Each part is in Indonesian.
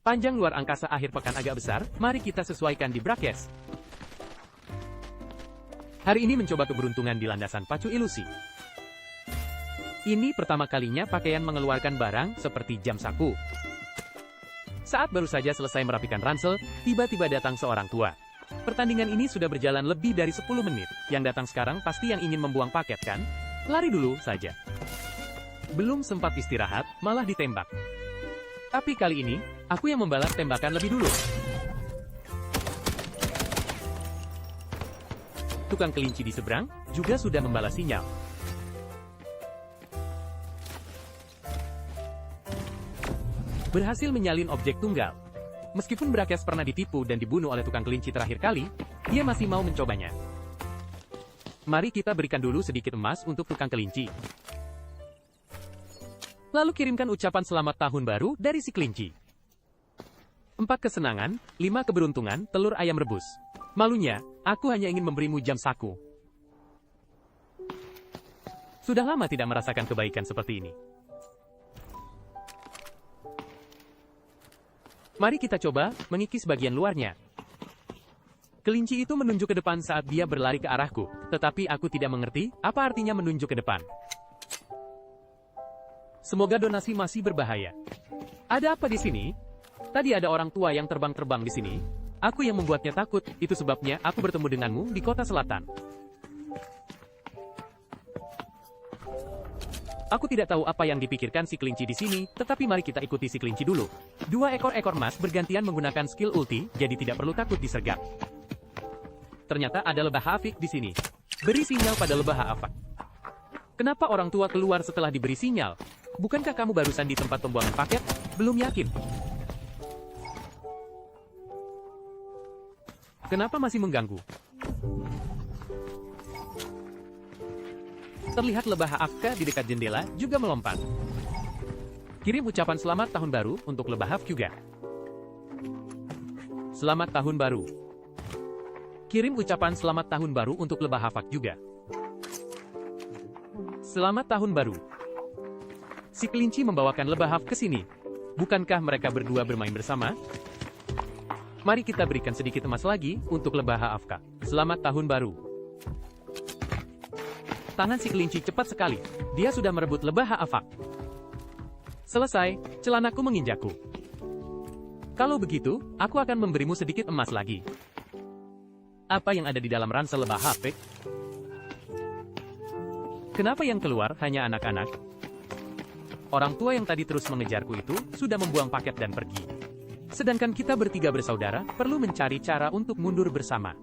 Panjang luar angkasa akhir pekan agak besar, mari kita sesuaikan di Brakes. Hari ini mencoba keberuntungan di landasan pacu ilusi. Ini pertama kalinya pakaian mengeluarkan barang seperti jam saku. Saat baru saja selesai merapikan ransel, tiba-tiba datang seorang tua. Pertandingan ini sudah berjalan lebih dari 10 menit. Yang datang sekarang pasti yang ingin membuang paket kan? Lari dulu saja. Belum sempat istirahat, malah ditembak. Tapi kali ini, aku yang membalas tembakan lebih dulu. Tukang kelinci di seberang juga sudah membalas sinyal. Berhasil menyalin objek tunggal. Meskipun Brakes pernah ditipu dan dibunuh oleh tukang kelinci terakhir kali, dia masih mau mencobanya. Mari kita berikan dulu sedikit emas untuk tukang kelinci. Lalu kirimkan ucapan selamat tahun baru dari si kelinci. 4 kesenangan, 5 keberuntungan, telur ayam rebus. Malunya, aku hanya ingin memberimu jam saku. Sudah lama tidak merasakan kebaikan seperti ini. Mari kita coba mengikis bagian luarnya. Kelinci itu menunjuk ke depan saat dia berlari ke arahku, tetapi aku tidak mengerti apa artinya menunjuk ke depan. Semoga donasi masih berbahaya. Ada apa di sini? Tadi ada orang tua yang terbang-terbang di sini. Aku yang membuatnya takut, itu sebabnya aku bertemu denganmu di kota selatan. Aku tidak tahu apa yang dipikirkan si kelinci di sini, tetapi mari kita ikuti si kelinci dulu. 2 ekor mas bergantian menggunakan skill ulti, jadi tidak perlu takut disergap. Ternyata ada lebah hafik di sini. Beri sinyal pada lebah hafik. Kenapa orang tua keluar setelah diberi sinyal? Bukankah kamu barusan di tempat pembuangan paket? Belum yakin. Kenapa masih mengganggu? Terlihat lebah Afka di dekat jendela juga melompat. Kirim ucapan selamat tahun baru untuk lebah Haf juga. Selamat tahun baru. Kirim ucapan selamat tahun baru untuk lebah Hafak juga. Selamat tahun baru. Si kelinci membawakan lebah Haf ke sini. Bukankah mereka berdua bermain bersama? Mari kita berikan sedikit emas lagi untuk lebah Afka. Selamat tahun baru. Tangan si kelinci cepat sekali. Dia sudah merebut lebah Afak. Selesai, celanaku menginjakku. Kalau begitu, aku akan memberimu sedikit emas lagi. Apa yang ada di dalam ransel lebah Afak? Kenapa yang keluar hanya anak-anak? Orang tua yang tadi terus mengejarku itu sudah membuang paket dan pergi. Sedangkan kita bertiga bersaudara perlu mencari cara untuk mundur bersama.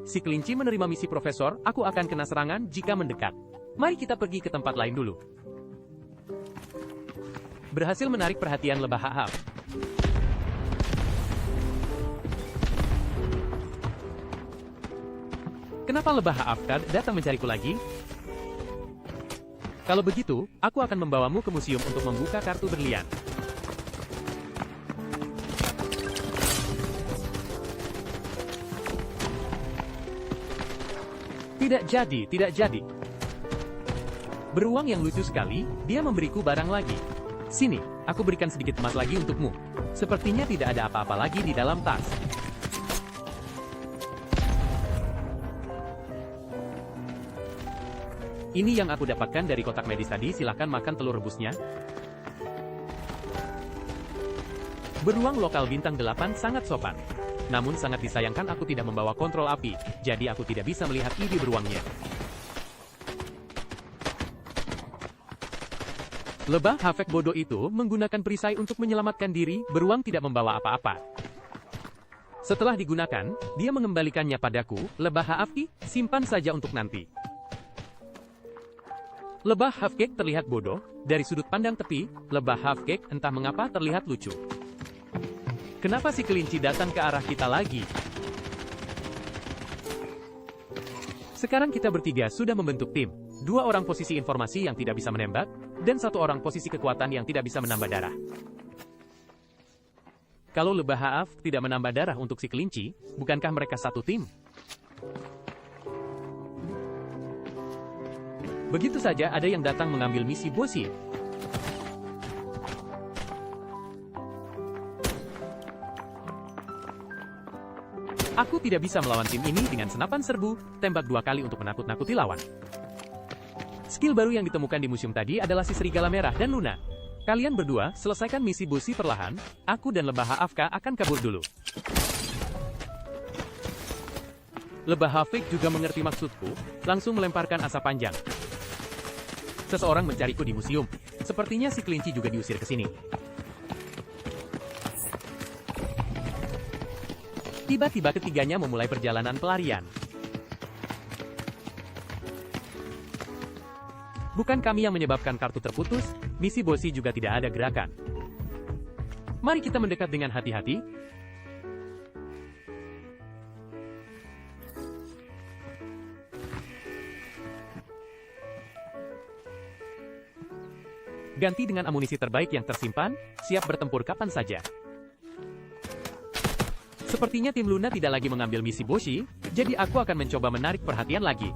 Si kelinci menerima misi profesor, aku akan kena serangan jika mendekat. Mari kita pergi ke tempat lain dulu. Berhasil menarik perhatian lebah Haf. Kenapa lebah Haf datang mencariku lagi? Kalau begitu, aku akan membawamu ke museum untuk membuka kartu berlian. Tidak jadi. Beruang yang lucu sekali, dia memberiku barang lagi. Sini, aku berikan sedikit emas lagi untukmu. Sepertinya tidak ada apa-apa lagi di dalam tas. Ini yang aku dapatkan dari kotak medis tadi, silahkan makan telur rebusnya. Beruang lokal bintang 8 sangat sopan. Namun sangat disayangkan aku tidak membawa kontrol api, jadi aku tidak bisa melihat ide beruangnya. Lebah Hafek bodoh itu menggunakan perisai untuk menyelamatkan diri, beruang tidak membawa apa-apa. Setelah digunakan, dia mengembalikannya padaku, lebah Hafki, simpan saja untuk nanti. Lebah Hafkek terlihat bodoh, dari sudut pandang tepi, lebah Hafkek entah mengapa terlihat lucu. Kenapa si kelinci datang ke arah kita lagi? Sekarang kita bertiga sudah membentuk tim. 2 orang posisi informasi yang tidak bisa menembak, dan 1 orang posisi kekuatan yang tidak bisa menambah darah. Kalau lebah Haaf tidak menambah darah untuk si kelinci, bukankah mereka satu tim? Begitu saja ada yang datang mengambil misi Bosi. Aku tidak bisa melawan tim ini dengan senapan serbu, tembak 2 kali untuk menakut-nakuti lawan. Skill baru yang ditemukan di museum tadi adalah si serigala merah dan Luna. Kalian berdua selesaikan misi bosi perlahan, aku dan lebah AFK akan kabur dulu. Lebah Hafik juga mengerti maksudku, langsung melemparkan asap panjang. Seseorang mencariku di museum. Sepertinya si kelinci juga diusir ke sini. Tiba-tiba ketiganya memulai perjalanan pelarian. Bukan kami yang menyebabkan kartu terputus, misi bosi juga tidak ada gerakan. Mari kita mendekat dengan hati-hati. Ganti dengan amunisi terbaik yang tersimpan, siap bertempur kapan saja. Sepertinya tim Luna tidak lagi mengambil misi bosi, jadi aku akan mencoba menarik perhatian lagi.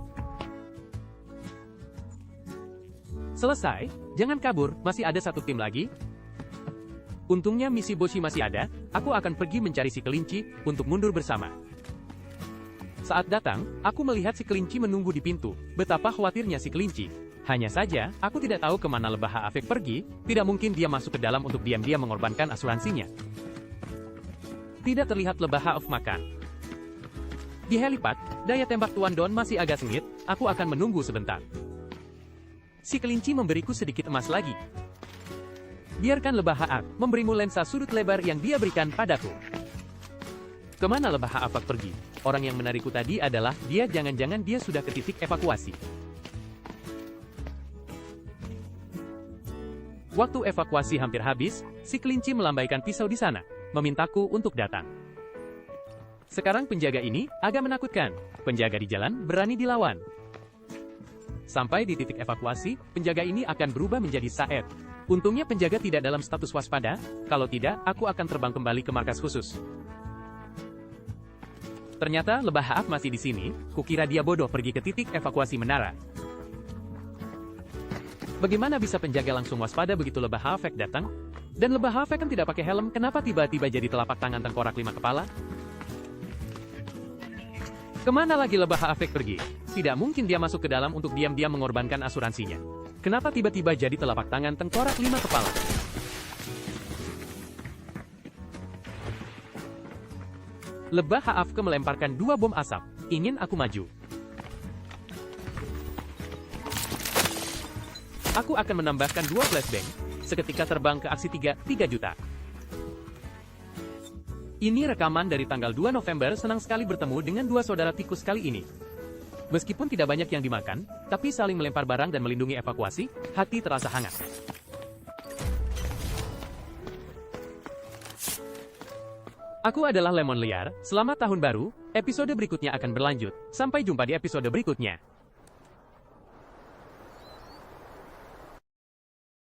Selesai, jangan kabur, masih ada satu tim lagi. Untungnya misi bosi masih ada, aku akan pergi mencari si kelinci untuk mundur bersama. Saat datang, aku melihat si kelinci menunggu di pintu, betapa khawatirnya si kelinci. Hanya saja, aku tidak tahu kemana lebah Hafik pergi, tidak mungkin dia masuk ke dalam untuk diam-diam mengorbankan asuransinya. Tidak terlihat lebah Hafik makan. Di helipad, daya tembak Tuan Don masih agak sengit, aku akan menunggu sebentar. Si kelinci memberiku sedikit emas lagi. Biarkan lebah Hafik memberimu lensa sudut lebar yang dia berikan padaku. Kemana lebah Hafik pergi? Orang yang menarikku tadi adalah dia, jangan-jangan dia sudah ke titik evakuasi. Waktu evakuasi hampir habis, si kelinci melambaikan pisau di sana, memintaku untuk datang. Sekarang penjaga ini agak menakutkan. Penjaga di jalan berani dilawan. Sampai di titik evakuasi, penjaga ini akan berubah menjadi Saed. Untungnya penjaga tidak dalam status waspada, kalau tidak, aku akan terbang kembali ke markas khusus. Ternyata lebah Hafik masih di sini, kukira dia bodoh pergi ke titik evakuasi menara. Bagaimana bisa penjaga langsung waspada begitu lebah Hafik datang? Dan lebah Hafik kan tidak pakai helm, kenapa tiba-tiba jadi telapak tangan tengkorak 5 kepala? Kemana lagi lebah Hafik pergi? Tidak mungkin dia masuk ke dalam untuk diam-diam mengorbankan asuransinya. Kenapa tiba-tiba jadi telapak tangan tengkorak 5 kepala? Lebah Hafik melemparkan 2 bom asap. Ingin aku maju. Aku akan menambahkan 2 flashbang, seketika terbang ke aksi 3 juta. Ini rekaman dari tanggal 2 November, senang sekali bertemu dengan 2 saudara tikus kali ini. Meskipun tidak banyak yang dimakan, tapi saling melempar barang dan melindungi evakuasi, hati terasa hangat. Aku adalah Lemon Liar, selamat tahun baru, episode berikutnya akan berlanjut, sampai jumpa di episode berikutnya.